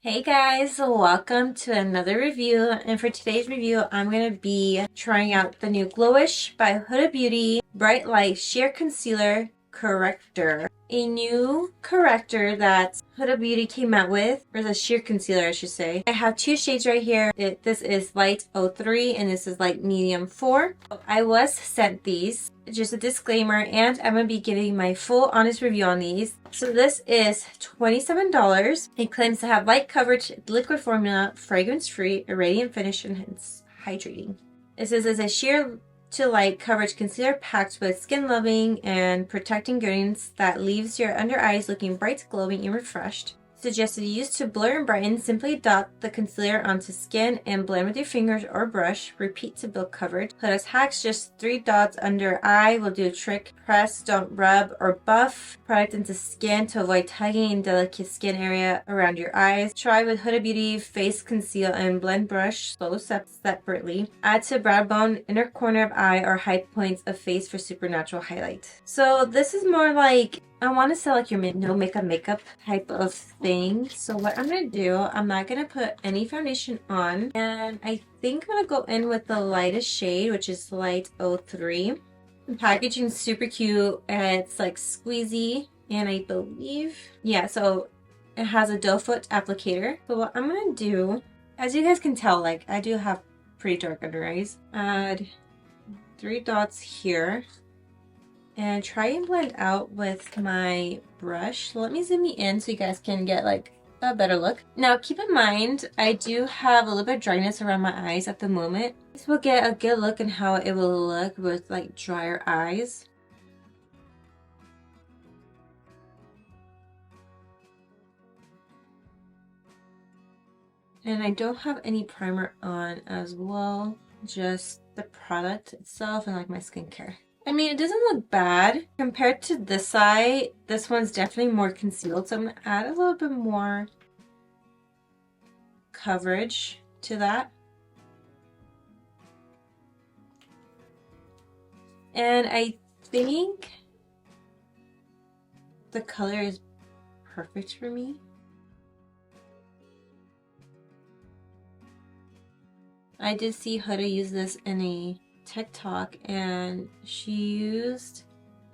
Hey guys, welcome to another review, and for today's review I'm going to be trying out the new Glowish by Huda Beauty Bright Light Sheer Concealer Corrector. A new corrector that Huda Beauty came out with, or the sheer concealer I should say. I have two shades right here. This is light 03 and this is light medium 4. I was sent these. Just a disclaimer, and I'm going to be giving my full honest review on these. So this is $27. It claims to have light coverage, liquid formula, fragrance free, a radiant finish, and hence hydrating. It says it's a sheer to light coverage concealer packed with skin loving and protecting ingredients that leaves your under eyes looking bright, glowing, and refreshed. Suggested use to blur and brighten. Simply dot the concealer onto skin and blend with your fingers or brush. Repeat to build coverage. Huda's hacks: just 3 dots under eye will do a trick. Press, don't rub or buff product into skin to avoid tugging in delicate skin area around your eyes. Try with Huda Beauty Face Conceal and Blend Brush slow separately. Add to brow bone, inner corner of eye, or high points of face for supernatural highlight. So this is more like, I want to sell like your no makeup type of thing. So what I'm going to do, I'm not going to put any foundation on. And I think I'm going to go in with the lightest shade, which is light 03. The packaging's super cute. It's like squeezy. And I believe, yeah, so it has a doe foot applicator. So what I'm going to do, as you guys can tell, like I do have pretty dark under eyes. Add 3 dots here. And try and blend out with my brush. Let me zoom in so you guys can get like a better look. Now keep in mind, I do have a little bit of dryness around my eyes at the moment. This will get a good look in how it will look with like drier eyes. And I don't have any primer on as well, just the product itself and like my skincare. I mean, it doesn't look bad. Compared to this side, this one's definitely more concealed. So I'm going to add a little bit more coverage to that. And I think the color is perfect for me. I did see Huda use this in a TikTok, and she used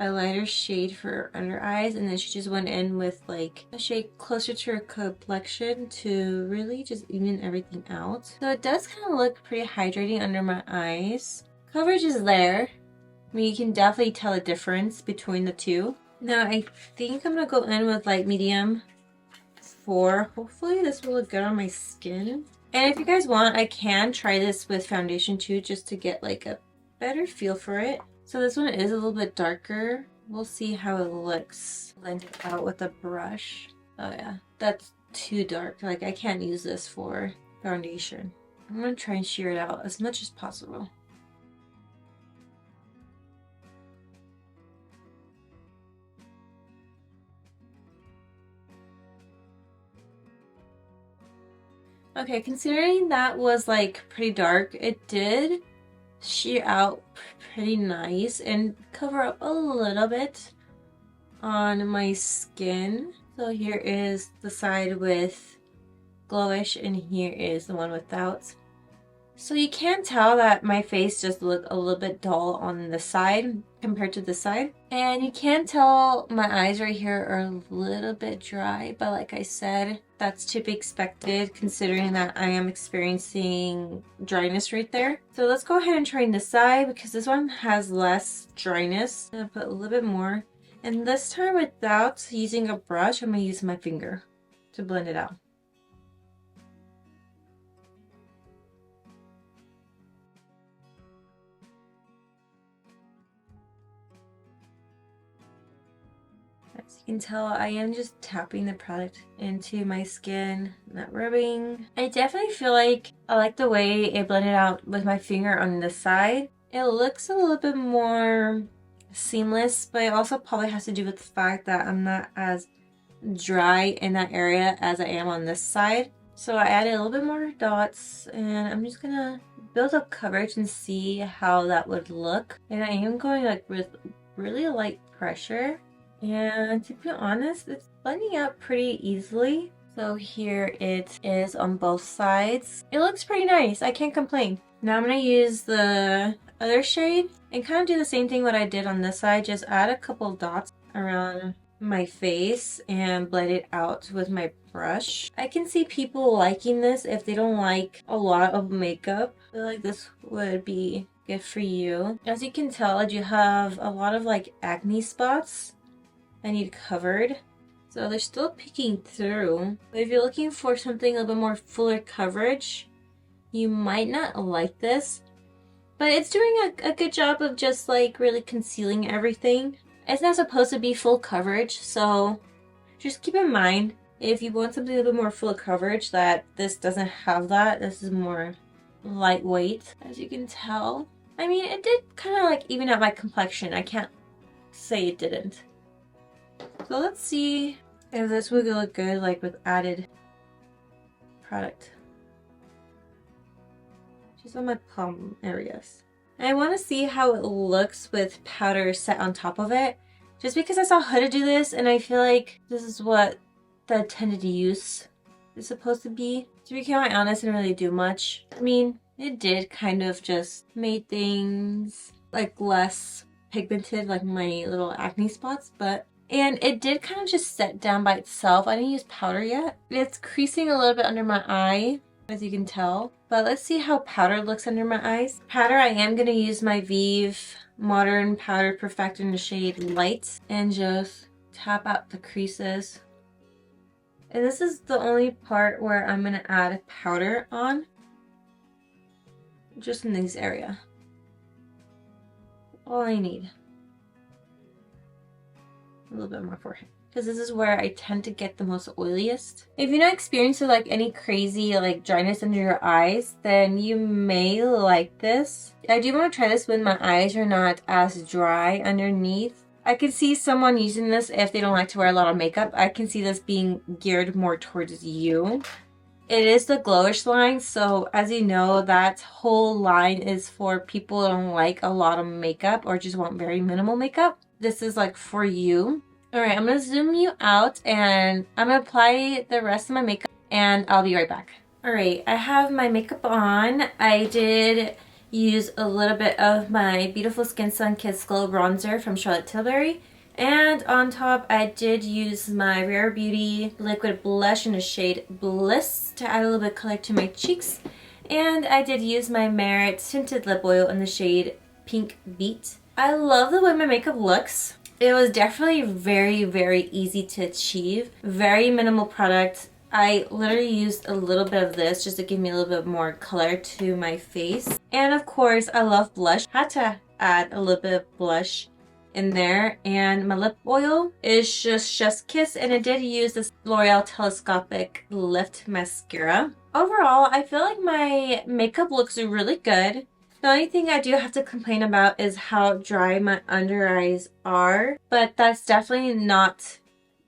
a lighter shade for her under eyes, and then she just went in with like a shade closer to her complexion to really just even everything out. So it does kind of look pretty hydrating under my eyes. Coverage is there. I mean, you can definitely tell a difference between the two. Now I think I'm gonna go in with like medium 4. Hopefully this will look good on my skin. And if you guys want, I can try this with foundation too, just to get like a better feel for it. So this one is a little bit darker. We'll see how it looks blended out with a brush. Oh yeah, that's too dark. Like I can't use this for foundation. I'm gonna try and sheer it out as much as possible. Okay, considering that was like pretty dark, it did sheer out pretty nice and cover up a little bit on my skin. So here is the side with Glowish and here is the one without. So you can tell that my face just looked a little bit dull on this side compared to this side. And you can tell my eyes right here are a little bit dry, but like I said, that's to be expected considering that I am experiencing dryness right there. So let's go ahead and try this side because this one has less dryness. I'm gonna put a little bit more. And this time without using a brush, I'm gonna use my finger to blend it out. As you can tell, I am just tapping the product into my skin, not rubbing. I definitely feel like I like the way it blended out with my finger on this side. It looks a little bit more seamless, but it also probably has to do with the fact that I'm not as dry in that area as I am on this side. So I added a little bit more dots, and I'm just gonna build up coverage and see how that would look. And I am going like with really light pressure. And to be honest, it's blending out pretty easily. So here it is on both sides. It looks pretty nice. I can't complain. Now I'm going to use the other shade and kind of do the same thing what I did on this side. Just add a couple dots around my face and blend it out with my brush. I can see people liking this if they don't like a lot of makeup. I feel like this would be good for you. As you can tell, I do have a lot of like acne spots I need covered. So they're still peeking through. But if you're looking for something a little bit more fuller coverage, you might not like this. But it's doing a good job of just like really concealing everything. It's not supposed to be full coverage, so just keep in mind if you want something a little bit more full coverage that this doesn't have that. This is more lightweight, as you can tell. I mean, it did kind of like even out my complexion. I can't say it didn't. So let's see if this would look good like with added product. Just on my palm areas. And I want to see how it looks with powder set on top of it. Just because I saw Huda do this and I feel like this is what the intended use is supposed to be. To be quite honest, it didn't really do much. I mean, it did kind of just made things like less pigmented, like my little acne spots, and it did kind of just set down by itself. I didn't use powder yet. It's creasing a little bit under my eye, as you can tell. But let's see how powder looks under my eyes. Powder, I am going to use my Vieve Modern Powder Perfect in the shade Light and just tap out the creases. And this is the only part where I'm going to add powder on. Just in this area. All I need. A little bit more forehead, because this is where I tend to get the most oiliest. If you're not experiencing like any crazy like dryness under your eyes, then you may like this. I do want to try this when my eyes are not as dry underneath. I can see someone using this if they don't like to wear a lot of makeup. I can see this being geared more towards you. It is the Glowish line, so as you know, that whole line is for people who don't like a lot of makeup or just want very minimal makeup. This is like for you. Alright, I'm going to zoom you out and I'm going to apply the rest of my makeup and I'll be right back. Alright, I have my makeup on. I did use a little bit of my Beautiful Skin Sun-Kissed Glow Bronzer from Charlotte Tilbury. And on top, I did use my Rare Beauty Liquid Blush in the shade Bliss to add a little bit of color to my cheeks. And I did use my Merit Tinted Lip Oil in the shade Pink Beet. I love the way my makeup looks. It was definitely very, very easy to achieve. Very minimal product. I literally used a little bit of this just to give me a little bit more color to my face. And of course, I love blush. Had to add a little bit of blush in there. And my lip oil is just Chef's Kiss, and I did use this L'Oreal Telescopic Lift Mascara. Overall, I feel like my makeup looks really good. The only thing I do have to complain about is how dry my under eyes are, but that's definitely not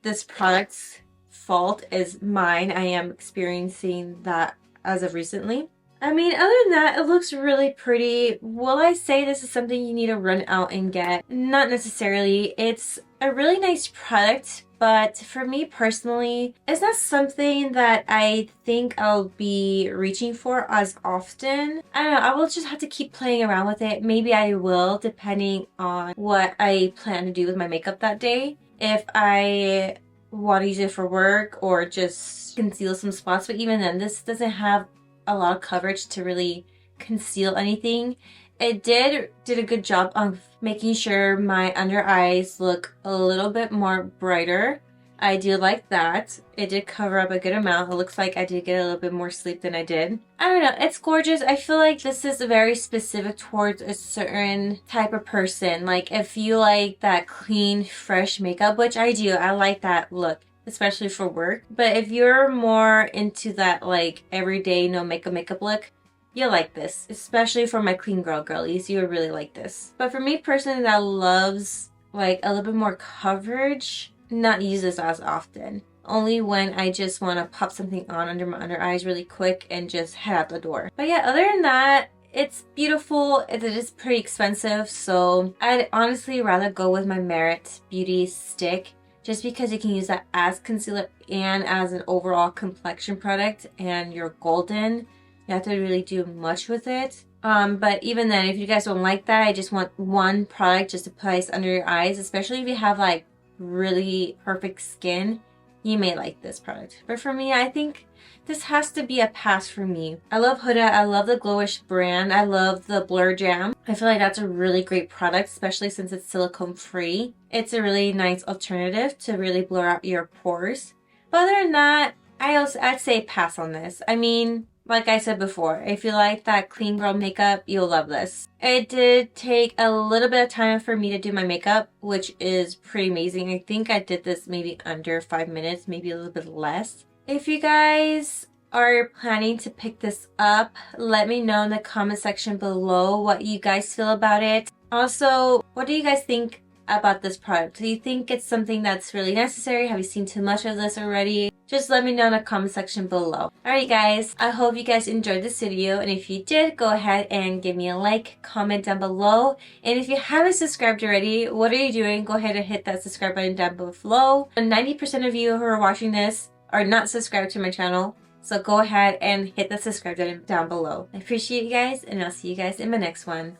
this product's fault, is mine. I am experiencing that as of recently. I mean, other than that, it looks really pretty. Will I say this is something you need to run out and get? Not necessarily. It's a really nice product, but for me personally, it's not something that I think I'll be reaching for as often. I don't know, I will just have to keep playing around with it. Maybe I will, depending on what I plan to do with my makeup that day. If I want to use it for work or just conceal some spots, but even then, this doesn't have a lot of coverage to really conceal anything. It did a good job of making sure my under eyes look a little bit more brighter. I do like that. It did cover up a good amount. It looks like I did get a little bit more sleep than I did. I don't know, it's gorgeous. I feel like this is very specific towards a certain type of person. Like if you like that clean, fresh makeup, which I do, I like that look, especially for work. But if you're more into that like everyday no makeup look, you'll like this. Especially for my clean girl girlies, you would really like this. But for me personally that loves like a little bit more coverage, not use this as often. Only when I just want to pop something on under my under eyes really quick and just head out the door. But yeah, other than that, it's beautiful. It is pretty expensive, so I'd honestly rather go with my Merit Beauty stick just because you can use that as concealer and as an overall complexion product, and you're golden. You have to really do much with it. But even then, if you guys don't like that, I just want one product just to place under your eyes, especially if you have like really perfect skin, you may like this product. But for me, I think this has to be a pass for me. I love Huda. I love the Glowish brand. I love the Blur Jam. I feel like that's a really great product, especially since it's silicone free. It's a really nice alternative to really blur out your pores. But other than that, I'd say pass on this. I mean, like I said before, if you like that clean girl makeup, you'll love this. It did take a little bit of time for me to do my makeup, which is pretty amazing. I think I did this maybe under 5 minutes, maybe a little bit less. If you guys are planning to pick this up, let me know in the comment section below what you guys feel about it. Also, what do you guys think about this product? Do you think it's something that's really necessary? Have you seen too much of this already? Just let me know in the comment section below. Alright guys, I hope you guys enjoyed this video, and if you did, go ahead and give me a like, comment down below, and if you haven't subscribed already, what are you doing? Go ahead and hit that subscribe button down below. 90% of you who are watching this are not subscribed to my channel, so go ahead and hit the subscribe button down below. I appreciate you guys, and I'll see you guys in my next one.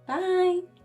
Bye!